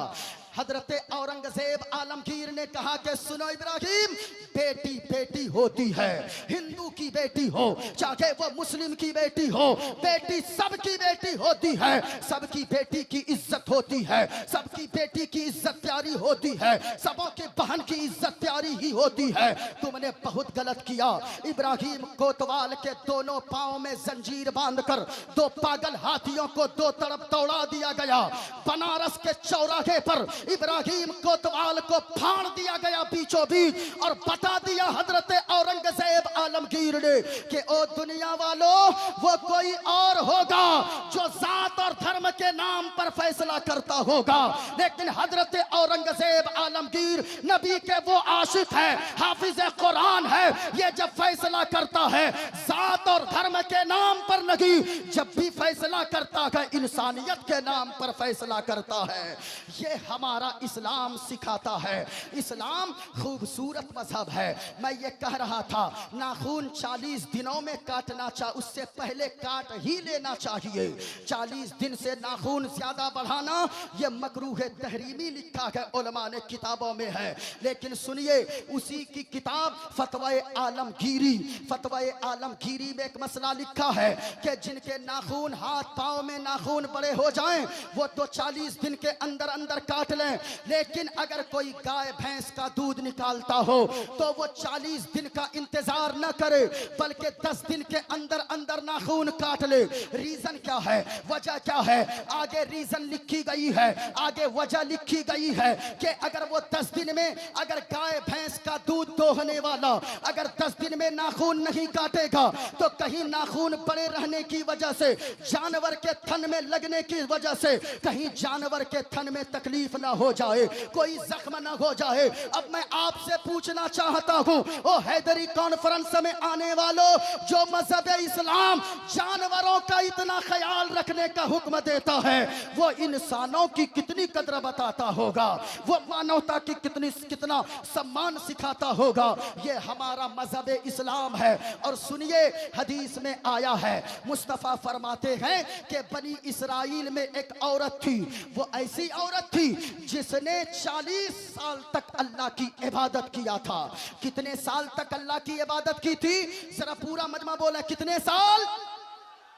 A: हजरत औरंगजेब आलमगीर ने कहा कि सुनो इब्राहिम, बेटी बेटी होती है, हिंदू की बेटी हो चाहे वो मुस्लिम की बेटी हो, बेटी सबकी बेटी होती है, सबकी बेटी की इज्जत होती है, सबकी बेटी की इज्जत प्यारी होती है, सबों के बहन की इज्जत प्यारी ही होती है। तुमने बहुत गलत किया। इब्राहिम कोतवाल के दोनों पांव में जंजीर बांधकर 2 पागल हाथियों को 2 तरफ दौड़ा दिया गया। बनारस के चौराहे पर इब्राहिम कोतवाल को फाड़ दिया गया बीचों बीच और बता दिया हजरत औरंगजेब आलमगीर ने कि ओ दुनिया वालों, वो कोई और होगा जो जात और धर्म के नाम पर फैसला करता होगा, लेकिन हजरत औरंगजेब आलमगीर नबी के वो आशिक है, हाफिज कुरान है। ये जब फैसला करता है जात और धर्म के नाम पर नहीं, जब भी फैसला करता है इंसानियत के नाम पर फैसला करता है। ये हमारा इस्लाम सिखाता है। इस्लाम खूबसूरत मजहब है। मैं ये कह रहा था नाखून 40 दिनों में काटना चाहिए, उससे पहले काट ही लेना चाहिए। 40 दिन से नाखून ज्यादा बढ़ाना ये मकरूह तहरीमी लिखा है उलमा ने किताबों में है। लेकिन सुनिए उसी की किताब फतवाए आलमगीरी, फतवाए आलमगीरी में एक मसला लिखा है कि जिनके नाखून हाथ पांव में नाखून बड़े हो जाएं वो तो 40 दिन के अंदर अंदर काट लें, लेकिन अगर कोई गाय भैंस का दूध निकालता हो तो वो 40 दिन का इंतजार न करे बल्कि 10 दिन के अंदर अंदर नाखून काट ले। रीजन क्या है, वजह क्या है, आगे रीजन लिखी गई है, आगे वजह लिखी गई है कि अगर वो 10 दिन में अगर गाय भैंस का दूध दोहने वाला अगर 10 दिन में नाखून नहीं काटेगा तो कहीं नाखून बड़े रहने की वजह से, जानवर के थन में लगने की वजह से कहीं जानवर के थन में तकलीफ ना हो जाए, कोई जख्म ना हो जाए। अब मैं आपसे पूछना चाहता हूं, ओ हैदरी कॉन्फ्रेंस में आने वालों, जो मजहब इस्लाम जानवरों का इतना ख्याल रखने का हुक्म देता है वो इंसानों की कितनी कदर बताता होगा, वो मानवता की कितना सम्मान सिखाता होगा। ये हमारा मजहब इस्लाम है। और सुनिए हदीस में आया है, मुस्तफा फरमाते हैं कि बनी इसराइल में एक औरत थी, वो ऐसी औरत थी जिसने 40 साल तक अल्लाह की इबादत किया था। कितने साल तक अल्लाह की इबादत की थी, जरा पूरा मजमा बोला कितने साल,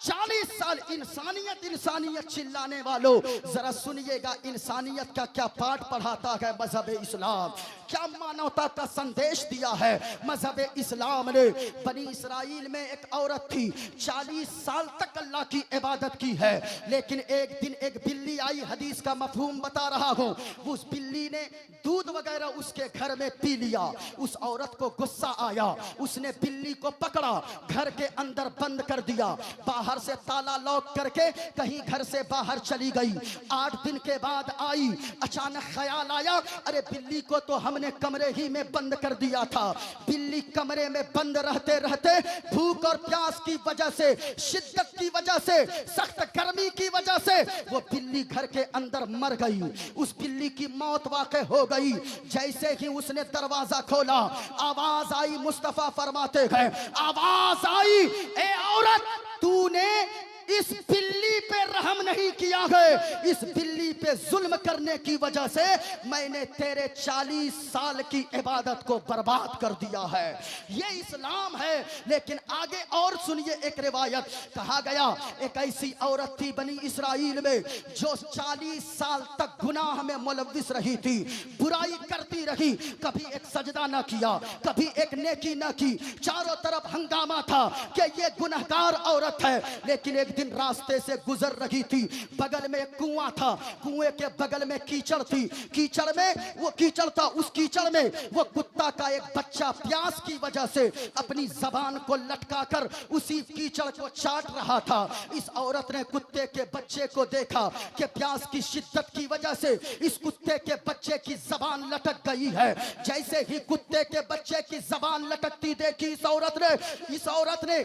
A: 40 साल। इंसानियत इंसानियत चिल्लाने वालों जरा सुनिएगा, इंसानियत का क्या पाठ पढ़ाता है मजहब इस्लाम, क्या मानवता का संदेश दिया है मजहब इस्लाम ने। बनी इसराइल में एक औरत थी, 40 साल तक अल्लाह की इबादत की है, लेकिन एक दिन एक बिल्ली आई, हदीस का मफहूम बता रहा हूं। उस बिल्ली ने दूध वगैरह उसके घर में पी लिया। उस औरत को गुस्सा आया, उसने बिल्ली को पकड़ा, घर के अंदर बंद कर दिया, बाहर से ताला लॉक करके कहीं घर से बाहर चली गई। 8 दिन के बाद आई, अचानक ख्याल आया अरे बिल्ली को तो हमने कमरे ही में बंद कर दिया था। बिल्ली कमरे में बंद रहते रहते भूख और प्यास की वजह से, शिद्दत की वजह से, सख्त गर्मी की वजह से वो बिल्ली घर के अंदर मर गई। उस बिल्ली की मौत वाक़ई हो गई। जैसे ही उसने दरवाजा खोला आवाज आई, मुस्तफा फरमाते हैं आवाज आई, ए औरत तूने इस बिल्ली पे रहम नहीं किया है, इस बिल्ली पे जुल्म करने की वजह से मैंने तेरे 40 साल की इबादत को बर्बाद कर दिया है। ये इस्लाम है। लेकिन आगे और सुनिए एक रिवायत, कहा गया एक ऐसी औरत थी बनी इसराइल में जो 40 साल तक गुनाह में मुलव्विस रही थी, बुराई करती रही, कभी एक सजदा ना किया, कभी एक नेकी ना की, चारों तरफ हंगामा था कि ये गुनहगार औरत है। लेकिन एक दिन रास्ते से गुजर रही थी, बगल में एक कुआं था, कुएं के बगल में कीचड़ थी, कीचड़ में वो कीचड़ था, उस कीचड़ में वो कुत्ता का एक बच्चा प्यास की वजह से अपनी जबान को लटकाकर उसी कीचड़ को चाट रहा था। इस औरत ने कुत्ते के बच्चे को देखा कि प्यास की शिद्दत की वजह से इस कुत्ते के बच्चे की जबान लटक गई है। जैसे ही कुत्ते के बच्चे की जबान लटकती देखी इस औरत ने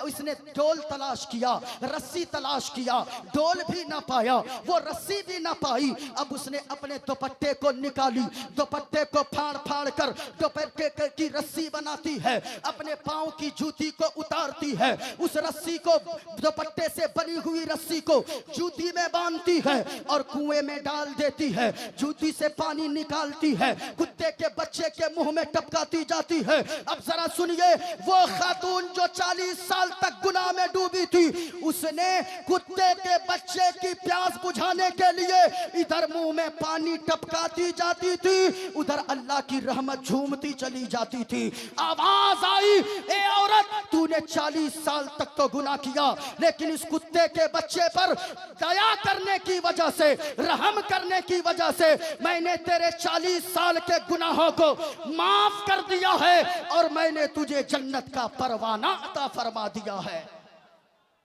A: इसने डोल तलाश किया, रस्सी तलाश किया, डोल भी ना पाया, वो रस्सी भी ना पाई। अब उसने अपने दुपट्टे को निकाली, दुपट्टे को फाड़ फाड़ कर दुपट्टे की रस्सी बनाती है, अपने पांव की जूती को उतारती है, उस रस्सी को, दुपट्टे से बनी हुई रस्सी को जूती में बांधती है और कुएं में डाल देती है, जूती से पानी निकालती है, कुत्ते के बच्चे के मुंह में टपकाती जाती है। अब जरा सुनिए, वो खातून जो 40 साल तक गुनाह में डूबी थी, उसने कुत्ते के बच्चे की प्यास बुझाने के लिए इधर मुंह में पानी टपकाती जाती थी, उधर अल्लाह की रहमत झूमती चली जाती थी। आवाज आई, ए औरत, तूने 40 साल तक तो गुनाह किया, लेकिन इस कुत्ते के बच्चे पर दया करने की वजह से, रहम करने की वजह से मैंने तेरे 40 साल के गुनाहों को माफ कर दिया है और मैंने तुझे जन्नत का परवाना अता फरमा दिया है।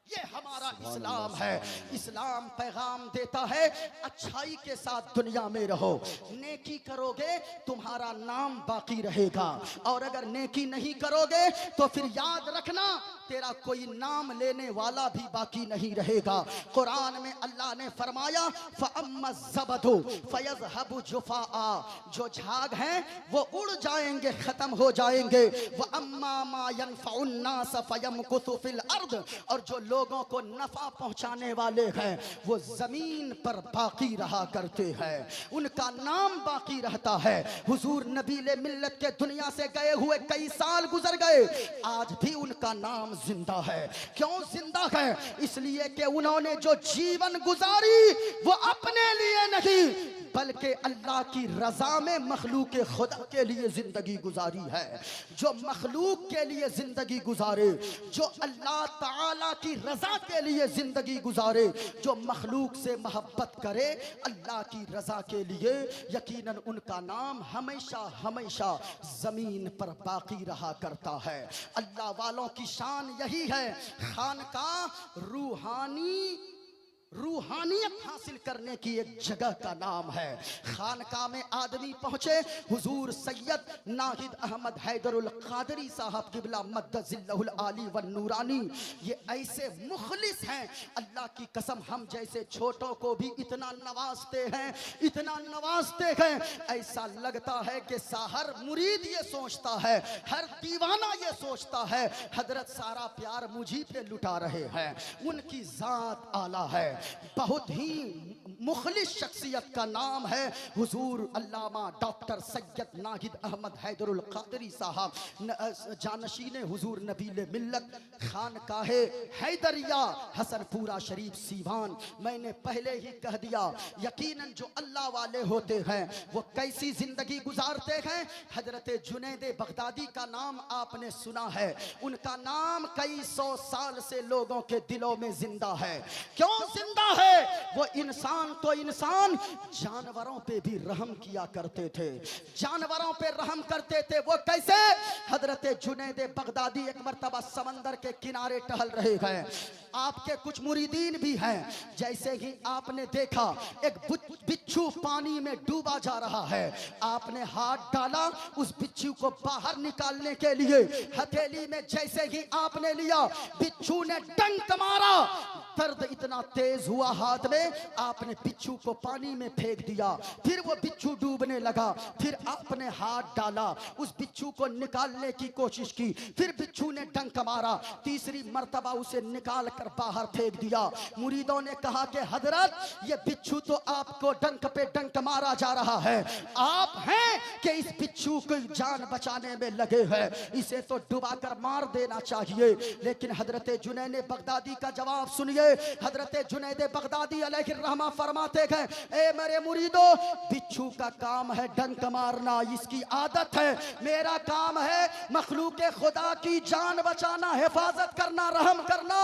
A: ये हमारा इस्लाम है। इस्लाम पैगाम देता है अच्छाई के साथ दुनिया में रहो, नेकी करोगे तुम्हारा नाम बाकी रहेगा, और अगर नेकी नहीं करोगे तो फिर याद रखना तेरा कोई नाम लेने वाला भी बाकी नहीं रहेगा। कुरान में अल्लाह ने फरमाया फ़अम्मा ज़बदु फ़यज़हबु जुफ़ाआ, जो झाग हैं वो उड़ जाएंगे, खत्म हो जाएंगे। वअम्मा मा यनफ़उन नास फ़यमकुसु फ़िल अर्द, और जो लोगों को नफा पहुंचाने वाले हैं वो जमीन पर बाकी रहा करते हैं, उनका नाम बाकी रहता है। हुजूर नबीले मिल्लत के दुनिया से गए हुए कई साल गुजर गए, आज भी उनका नाम जिंदा है। क्यों जिंदा है? इसलिए कि उन्होंने जो जीवन गुजारी वो अपने लिए नहीं बल्कि अल्लाह की रजा में मखलूक खुदा के लिए जिंदगी गुजारी है। जो मखलूक के लिए जिंदगी गुजारे, जो अल्लाह ताला की रजा के लिए जिंदगी गुजारे, जो मखलूक से मोहब्बत करे अल्लाह की रजा के लिए, यकीनन उनका नाम हमेशा हमेशा जमीन पर बाकी रहा करता है। अल्लाह वालों की शान यही है। खानकाह रूहानियत हासिल करने की एक जगह का नाम है। खानका में आदमी पहुंचे, हुजूर सैयद नाहिद अहमद हैदरुल कादरी साहब किबला मद्दजिल्लहुल आली व नूरानी, ये ऐसे मुखलिस हैं, अल्लाह की कसम हम जैसे छोटों को भी इतना नवाजते हैं, इतना नवाजते हैं, ऐसा लगता है कि हर मुरीद ये सोचता है, हर दीवाना ये सोचता है हजरत सारा प्यार मुझी पे लुटा रहे हैं। उनकी जात आला है, बहुत ही मुखलिस शख्सियत का नाम है हुजूर अल्लामा डॉक्टर सैयद नाहिद अहमद हैदरुल कादरी साहब, जानशीन हुजूर नबीले मिल्लत, खानकाहे हैदरिया, हसनपुरा शरीफ सीवान। मैंने पहले ही कह दिया, यकीनन जो अल्लाह वाले होते हैं वो कैसी जिंदगी गुजारते हैं। हजरत जुनैद बगदादी का नाम आपने सुना है, उनका नाम कई 100 साल से लोगों के दिलों में जिंदा है। क्यों जिंदा है? वो इंसान तो इंसान, जानवरों पे भी रहम किया करते थे, जानवरों पे रहम करते थे। वो कैसे? हजरत जुनैद बगदादी एक मर्तबा समंदर के किनारे टहल रहे हैं, आपके कुछ मुरीदीन भी हैं, जैसे ही आपने देखा एक बिच्छू पानी में डूबा जा रहा है, आपने हाथ डाला उस बिच्छू को बाहर निकालने के लिए, हथेली में जैसे ही आपने लिया, बिच्छू ने डंक मारा, दर्द इतना तेज हुआ हाथ में, आपने बिच्छू को पानी में फेंक दिया। फिर वो बिच्छू डूबने लगा, फिर आपने हाथ डाला, उस बिच्छू को निकालने की कोशिश की, फिर बिच्छू ने डंक मारा, तीसरी मर्तबा उसे निकाल कर बाहर फेंक दिया। मुरीदों ने कहा कि हजरत, ये बिच्छू तो आपको डंक पे डंक मारा जा रहा है, आप हैं कि इस बिच्छू को जान बचाने में लगे हैं, इसे तो डुबा कर मार देना चाहिए। लेकिन हजरत जुनैद बगदादी का जवाब सुनिए। हजरत जुनैद बगदादी अलैहिर्रहमा फरमाते हैं, ए मेरे मुरीदो, बिच्छू का काम है डंक मारना, इसकी आदत है। मेरा काम है मखलूक खुदा की जान बचाना, हिफाजत करना, रहम करना।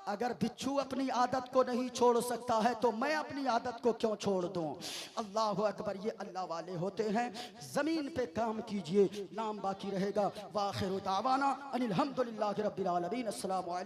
A: अगर बिच्छू अपनी आदत को नहीं छोड़ सकता है तो मैं अपनी आदत को क्यों छोड़ दूं? अल्लाह अकबर, ये अल्लाह वाले होते हैं। जमीन पे काम कीजिए, नाम बाकी रहेगा। वाखिरु दावाना अनिल हम्दुलिल्लाहि रब्बिल आलमीन। अस्सलामु अलैकुम।